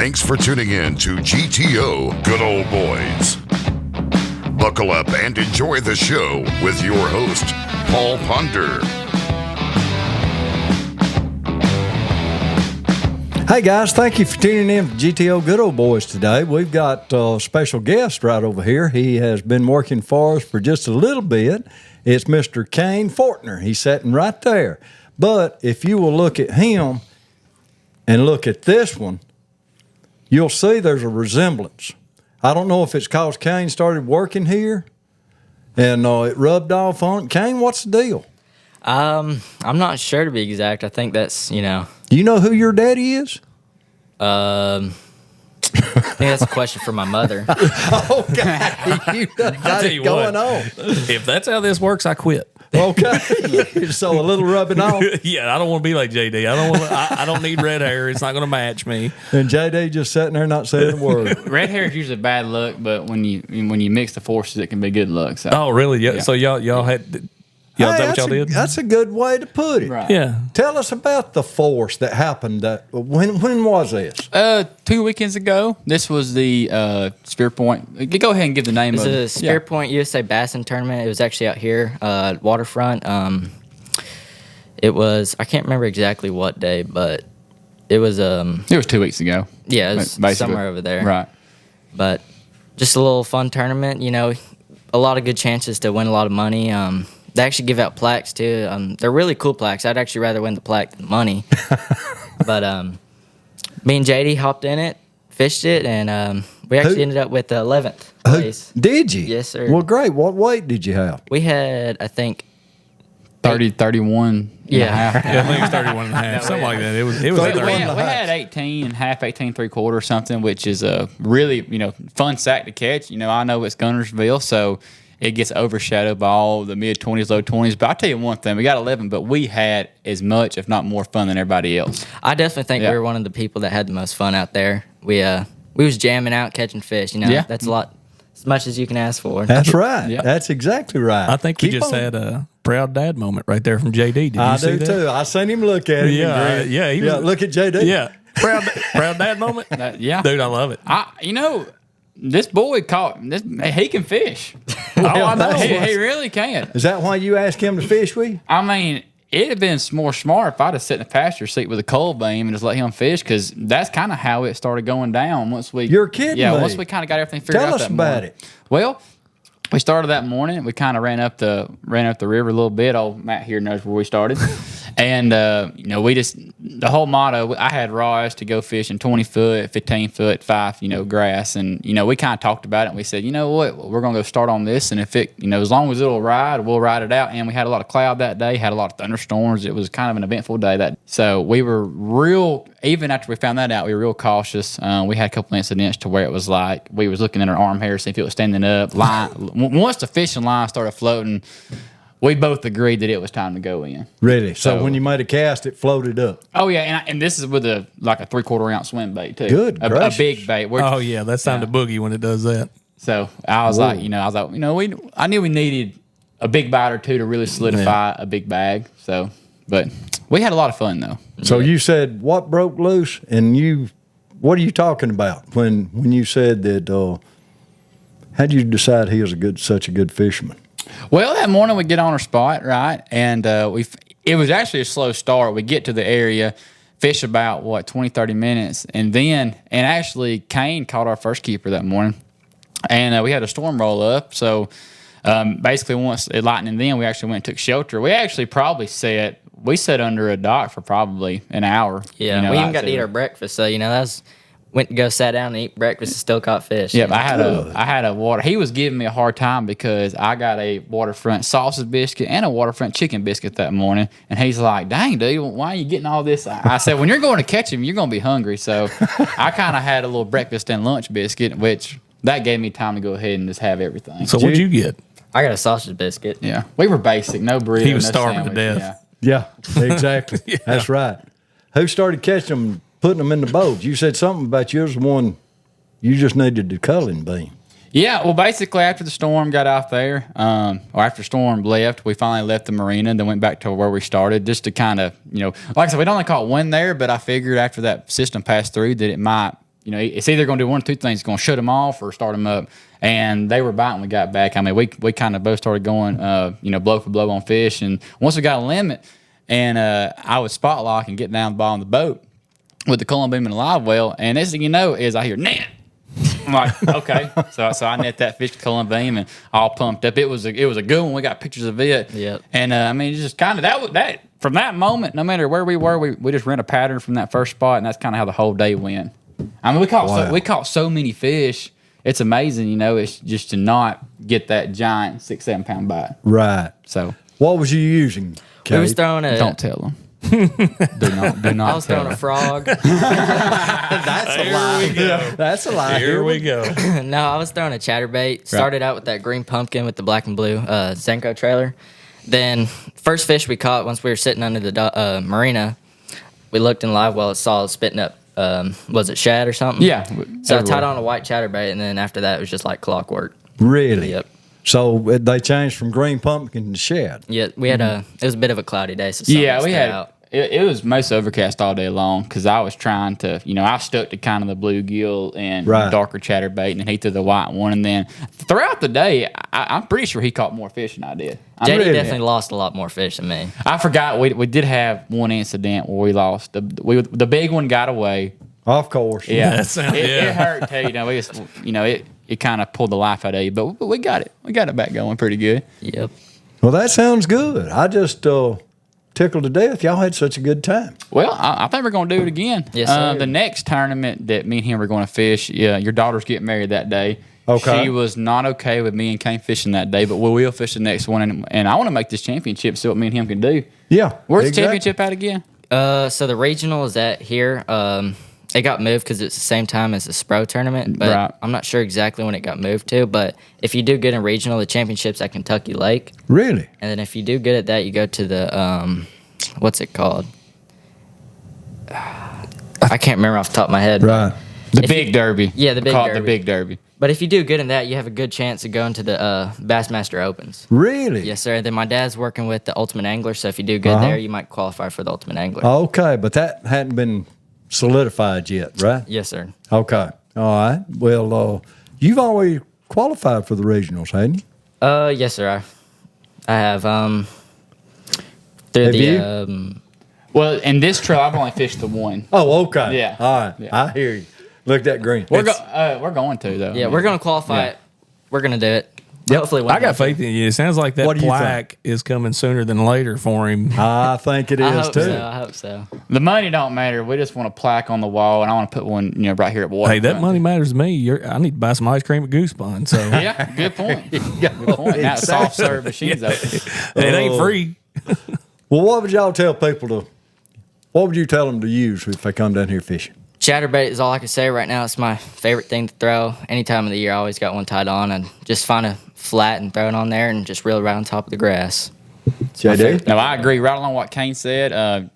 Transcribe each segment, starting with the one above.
Thanks for tuning in to GTO Good Old Boys. Buckle up and enjoy the show with your host, Paul Ponder. Hey guys, thank you for tuning in to GTO Good Old Boys today. We've got a special guest right over here. He has been working for us for just a little bit. It's Mr. Kane Fortner. He's sitting right there. But if you will look at him and look at this one, you'll see there's a resemblance. I don't know if it's because Kane started working here and it rubbed off on it. Kane, what's the deal? I'm not sure to be exact. I think that's, Do you know who your daddy is? I think that's a question for my mother. Okay. You got it going on. If that's how this works, I quit. Okay. So a little rubbing off. Yeah, I don't want to be like JD. I don't need red hair. It's not going to match me. And JD just sitting there not saying a word. Red hair is usually bad luck, but when you mix the forces, it can be good luck. So. Oh, really? Yeah. So y'all had. Yeah, Hey, is that what y'all did? That's a good way to put it. Right. Yeah. Tell us about the force that happened. When was this? 2 weekends ago. This was the Spear Point. Go ahead and give the name It of was it. a Spear Point USA Bassin Tournament. It was actually out here, waterfront. It was, I can't remember exactly what day, but it was... It was 2 weeks ago. Yeah, it was basically. somewhere over there. Right. But just a little fun tournament, a lot of good chances to win a lot of money. They actually give out plaques, too. They're really cool plaques. I'd actually rather win the plaque than the money. But me and JD hopped in it, fished it, and we actually ended up with 11th place. Did you? Yes, sir. Well, great. What weight did you have? We had, I think... 30, 31 Yeah. and a half. Yeah, I think it's 31 and a half, something like that. It was We, at the we range. had 18 and half, 18 3/4 or something, which is a really, fun sack to catch. I know it's Guntersville, so it gets overshadowed by all the mid-20s, low 20s. But I'll tell you one thing. We got 11, but we had as much, if not more fun than everybody else. I definitely think Yeah. we were one of the people that had the most fun out there. We was jamming out, catching fish. Yeah. That's a lot, as much as you can ask for. That's right. Yeah. That's exactly right. I think we Keep just on. had a proud dad moment right there from JD. Did you I see do that? too. I seen him look at him. Yeah, and grin. yeah, he was- Look at JD. Yeah. Proud dad moment? Yeah. Dude, I love it. This boy he can fish. Oh, I know. He really can. Is that why you asked him to fish with you? I mean, it'd have been more smart if I'd have sat in the passenger seat with a cold beam and just let him fish, because that's kind of how it started going down once we. You're kidding me. once we kind of got everything figured out. Tell us that about morning. it. Well, we started that morning. We kind of ran up the river a little bit. Old Matt here knows where we started. And, we just, the whole motto, I had raws to go fishing 20 foot, 15 foot, 5, grass. And, we kind of talked about it and we said, you know what, we're going to go start on this. And if it, as long as it'll ride, we'll ride it out. And we had a lot of cloud that day, had a lot of thunderstorms. It was kind of an eventful day so we were even after we found that out, we were real cautious. We had a couple incidents to where it was like, we was looking at our arm hair, see if it was standing up. Once the fishing line started floating, we both agreed that it was time to go in. Really? So So- when you made a cast, it floated up. Oh yeah, and this is with a 3/4 ounce swim bait too. Good a gracious. big bait. Oh, yeah. That's time to boogie when it does that. So I was like, I knew we needed a big bite or two to really solidify a big bag. So, but we had a lot of fun though. So you said what broke loose, and what are you talking about when you said that? How'd you decide he was such a good fisherman? Well, that morning we get on our spot, right? And it was actually a slow start. We get to the area, fish about, 20, 30 minutes. And actually Kane caught our first keeper that morning. And we had a storm roll up. So basically once it lightened, then we actually went and took shelter. We actually probably sat under a dock for probably an hour. Yeah, we even got to eat our breakfast. So, went to go sat down and eat breakfast and still caught fish. Yeah, I had a water. He was giving me a hard time because I got a waterfront sausage biscuit and a waterfront chicken biscuit that morning, and he's like, "Dang, dude, why are you getting all this?" I said, "When you're going to catch him, you're going to be hungry." So I kind of had a little breakfast and lunch biscuit, which that gave me time to go ahead and just have everything. So what'd you get? I got a sausage biscuit. Yeah, we were basic, no burrito. He was no starving to sandwich, death. Yeah, exactly. That's right. Who started catching them, putting them in the boats? You said something about you was the one you just needed the culling beam. Yeah, well, basically after the storm got out there, or after the storm left, we finally left the marina and then went back to where we started just to kind of, like I said, we'd only caught one there, but I figured after that system passed through that it might it's either going to do one or two things. It's going to shut them off or start them up. And they were biting when we got back. I mean, we kind of both started going, blow for blow on fish. And once we got a limit, and I was spot locking, getting down the bottom of the boat with the cullen beam and the live well. And next thing you know is I hear, net. I'm like, okay. So I net that fish with cullen beam and all pumped up. It was a good one. We got pictures of it. Yep. And it's just kind of that from that moment, no matter where we were, we just ran a pattern from that first spot, and that's kind of how the whole day went. I mean, we caught so many fish. It's amazing, It's just to not get that giant 6-7 pound bite. Right. So what was you using, Kate? We was throwing don't tell them. do not. I was throwing a frog. That's a lie. we go. That's a lie. Here we go. No, I was throwing a chatterbait. Started out with that green pumpkin with the black and blue Senko trailer. Then first fish we caught once we were sitting under the marina, we looked in live well, it saw it spitting up. Was it shad or something? Yeah. So I tied on a white chatterbait, and then after that, it was just like clockwork. Really? Yep. So they changed from green pumpkin to shad. Yeah, we had it was a bit of a cloudy day, so we had out. It was most overcast all day long because I was trying to, I stuck to kind of the bluegill and darker chatterbait, and then he threw the white one. And then throughout the day, I'm pretty sure he caught more fish than I did. JD definitely lost a lot more fish than me. I forgot we did have one incident where we lost. The big one got away. Of course. Yeah, it hurt too. It kind of pulled the life out of you, but we got it. We got it back going pretty good. Yep. Well, that sounds good. I just tickled to death. Y'all had such a good time. Well, I think we're going to do it again. Yes, sir. The next tournament that me and him were going to fish, your daughter's getting married that day. Okay. She was not okay with me and Kane fishing that day, but we will fish the next one. And I want to make this championship, see what me and him can do. Yeah. Where's the championship at again? So the regional is at here. It got moved because it's the same time as the Spro tournament, but I'm not sure exactly when it got moved to. But if you do good in regional, the championship's at Kentucky Lake. Really? And then if you do good at that, you go to the what's it called? I can't remember off the top of my head. Right. The Big Derby. Yeah, the Big Called Derby. the Big Derby. But if you do good in that, you have a good chance of going to the Bassmaster Opens. Really? Yes, sir. Then my dad's working with the Ultimate Angler, so if you do good there, you might qualify for the Ultimate Angler. Okay, but that hadn't been solidified yet, right? Yes, sir. Okay. All right. Well, you've always qualified for the regionals, hadn't you? Yes, sir. I have. Through Have the you? Well, in this trail, I've only fished the one. Oh, okay. Yeah. All right. Yeah. I hear you. Look at that green. We're going to, though. yeah, we're gonna qualify it. We're gonna do it. Yep. Hopefully, I got faith in you. It sounds like that What do you plaque is coming sooner than later for him. I think it I is hope too. so. I hope so. The money don't matter. We just want a plaque on the wall, and I want to put one, right here at water. Hey, that money matters to me. I need to buy some ice cream at Goose Pond. So Yeah, good point. Good point. Now the soft serve machines open. it ain't free. Well, what would y'all tell people what would you tell them to use if they come down here fishing? Chatterbait is all I can say right now. It's my favorite thing to throw. Any time of the year, I always got one tied on, and just find a flat and throw it on there and just reel it right on top of the grass. JD? No, I agree right along what Kane said.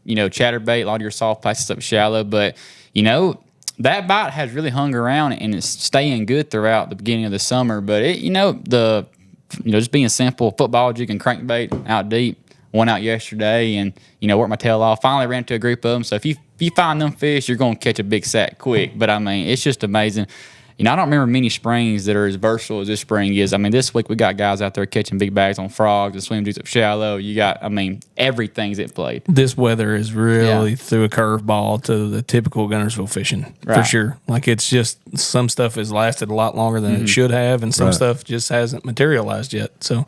Chatterbait, a lot of your soft places up shallow, but that bite has really hung around and it's staying good throughout the beginning of the summer. But just being simple, football jig and crankbait out deep. Went out yesterday and worked my tail off. Finally ran into a group of them. So if you find them fish, you're going to catch a big sack quick. But I mean, it's just amazing. I don't remember many springs that are as versatile as this spring is. I mean, this week we got guys out there catching big bags on frogs and swim jigs up shallow. You got, everything's at played. This weather is really threw a curveball to the typical Guntersville fishing for sure. Like it's just some stuff has lasted a lot longer than it should have, and some stuff just hasn't materialized yet. So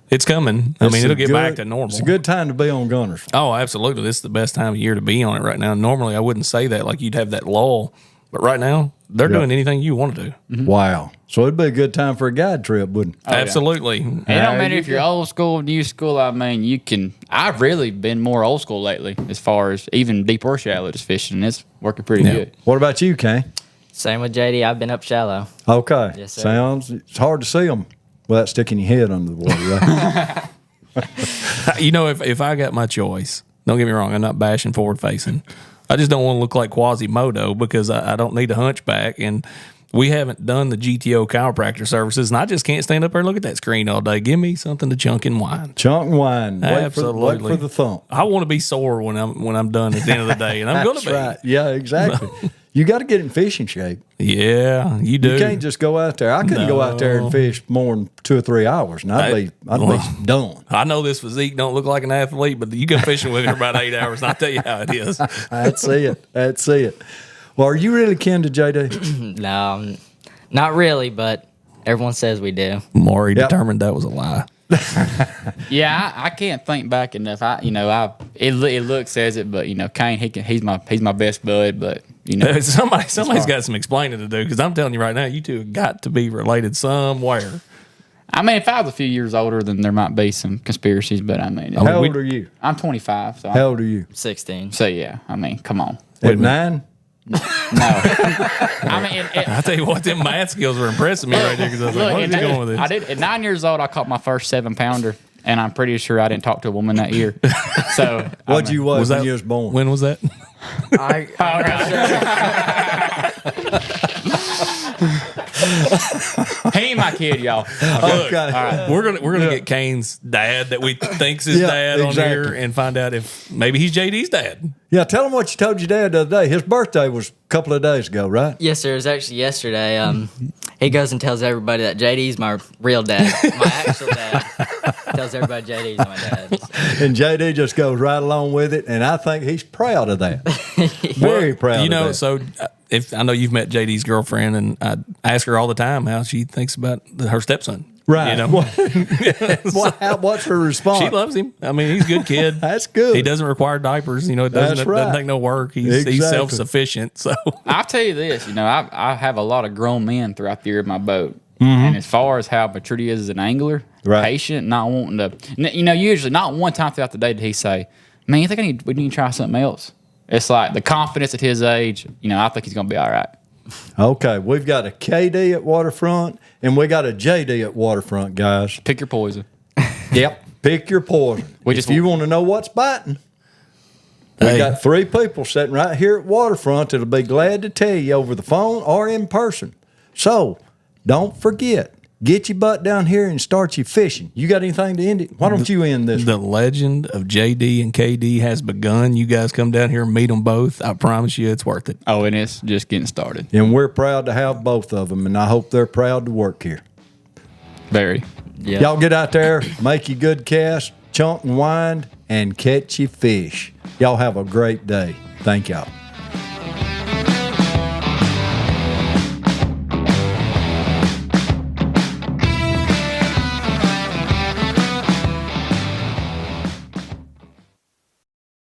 it's coming. It'll get back to normal. It's a good time to be on Guntersville. Oh, absolutely. This is the best time of year to be on it right now. Normally, I wouldn't say that. Like you'd have that lull, but right now they're doing anything you want to do. Mm-hmm. Wow. So it'd be a good time for a guide trip, wouldn't it? Absolutely. And it don't matter if you're old school, new school. You can. I've really been more old school lately, as far as even deep or shallow just fishing. It's working pretty good. What about you, Kane? Same with JD. I've been up shallow. Okay. Yes, sir. It's hard to see them without sticking your head under the water, right? If I got my choice, don't get me wrong, I'm not bashing forward facing. I just don't want to look like Quasimodo because I don't need a hunchback. And we haven't done the GTO chiropractor services, and I just can't stand up there and look at that screen all day. Give me something to chunk and whine. Chunk and wine. Absolutely. Wait for the thump. I want to be sore when I'm done at the end of the day, and I'm going to be. Right. Yeah, exactly. You got to get in fishing shape. Yeah, you do. You can't just go out there. I couldn't go out there and fish more than 2 or 3 hours, and I'd be done. I know this physique don't look like an athlete, but you go fishing with me for about 8 hours, and I'll tell you how it is. That's it. Well, are you really kin to JD? No, not really, but everyone says we do. Maury determined that was a lie. Yeah, I can't think back enough. It look says it, but Kane, he's my best bud, but somebody's got some explaining to do, because I'm telling you right now, you two have got to be related somewhere. I mean, if I was a few years older, then there might be some conspiracies, but I mean, How old are you? I'm 25. So How old are you? 16. So yeah, I mean, come on. At 9? No, I mean, I tell you what, them math skills were impressing me right there, because I was like, where's he going with this? I did at 9 years old. I caught my first 7-pounder, and I'm pretty sure I didn't talk to a woman that year. So What'd you weigh when you was born? When was that? He ain't my kid, y'all. Okay. All right. We're gonna get Kane's dad that we think's his dad on here, and find out if maybe he's JD's dad. Yeah, tell him what you told your dad the other day. His birthday was a couple of days ago, right? Yes, sir. It was actually yesterday. He goes and tells everybody that JD's my real dad. My actual dad. Tells everybody JD's my dad. And JD just goes right along with it, and I think he's proud of that. Very proud of that. So if I know you've met JD's girlfriend, and I ask her all the time how she thinks about her stepson. Right. So what's her response? she loves him. I mean, he's a good kid. That's good. He doesn't require diapers. It doesn't take no work. He's self-sufficient. So I'll tell you this. I have a lot of grown men throughout the year in my boat. And as far as how mature he is as an angler, patient, not wanting to, usually not one time throughout the day did he say, "Man, you think we need to try something else?" It's like the confidence at his age. I think he's going to be all right. Okay, we've got a KD at Waterfront, and we got a JD at Waterfront, guys. Pick your poison. Yep, pick your poison. If you want to know what's biting, we got 3 people sitting right here at Waterfront that'll be glad to tell you over the phone or in person. So, don't forget, get your butt down here and start your fishing. You got anything to end it? Why don't you end this? The legend of JD and KD has begun. You guys come down here and meet them both. I promise you it's worth it. Oh, and it's just getting started. And we're proud to have both of them, and I hope they're proud to work here. Very. Yeah. Y'all get out there, make your good cast, chunk and wind, and catch your fish. Y'all have a great day. Thank y'all.